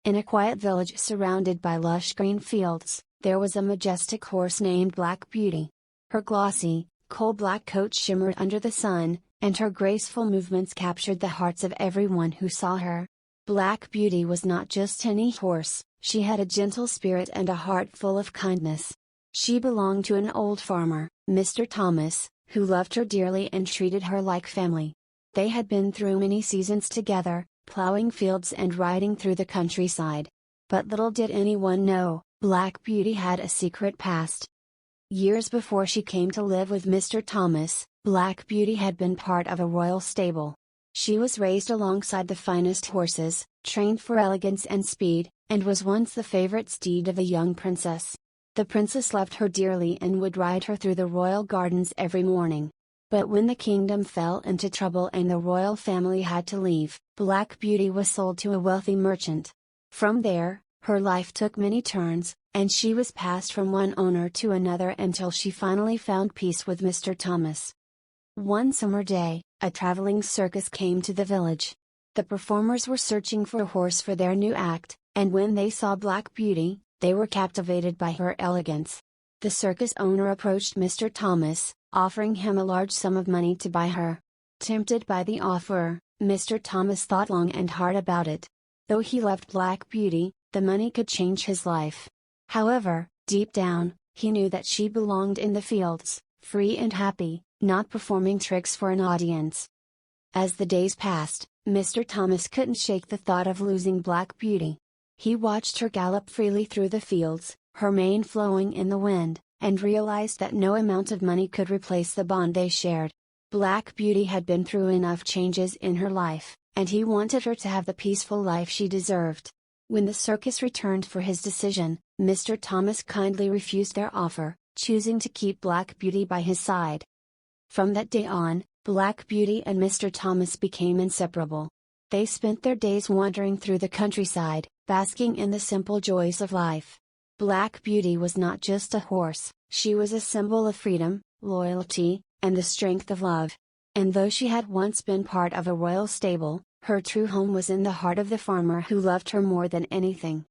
In a quiet village surrounded by lush green fields, there was a majestic horse named Black Beauty. Her glossy, coal-black coat shimmered under the sun, and her graceful movements captured the hearts of everyone who saw her. Black Beauty was not just any horse, she had a gentle spirit and a heart full of kindness. She belonged to an old farmer, Mr. Thomas, who loved her dearly and treated her like family. They had been through many seasons together, plowing fields and riding through the countryside. But little did anyone know, Black Beauty had a secret past. Years before she came to live with Mr. Thomas, Black Beauty had been part of a royal stable. She was raised alongside the finest horses, trained for elegance and speed, and was once the favorite steed of a young princess. The princess loved her dearly and would ride her through the royal gardens every morning. But when the kingdom fell into trouble and the royal family had to leave, Black Beauty was sold to a wealthy merchant. From there, her life took many turns, and she was passed from one owner to another until she finally found peace with Mr. Thomas. One summer day, a traveling circus came to the village. The performers were searching for a horse for their new act, and when they saw Black Beauty, they were captivated by her elegance. The circus owner approached Mr. Thomas, offering him a large sum of money to buy her. Tempted by the offer, Mr. Thomas thought long and hard about it. Though he loved Black Beauty, the money could change his life. However, deep down, he knew that she belonged in the fields, free and happy, not performing tricks for an audience. As the days passed, Mr. Thomas couldn't shake the thought of losing Black Beauty. He watched her gallop freely through the fields, her mane flowing in the wind, and realized that no amount of money could replace the bond they shared. Black Beauty had been through enough changes in her life, and he wanted her to have the peaceful life she deserved. When the circus returned for his decision, Mr. Thomas kindly refused their offer, choosing to keep Black Beauty by his side. From that day on, Black Beauty and Mr. Thomas became inseparable. They spent their days wandering through the countryside, basking in the simple joys of life. Black Beauty was not just a horse, she was a symbol of freedom, loyalty, and the strength of love. And though she had once been part of a royal stable, her true home was in the heart of the farmer who loved her more than anything.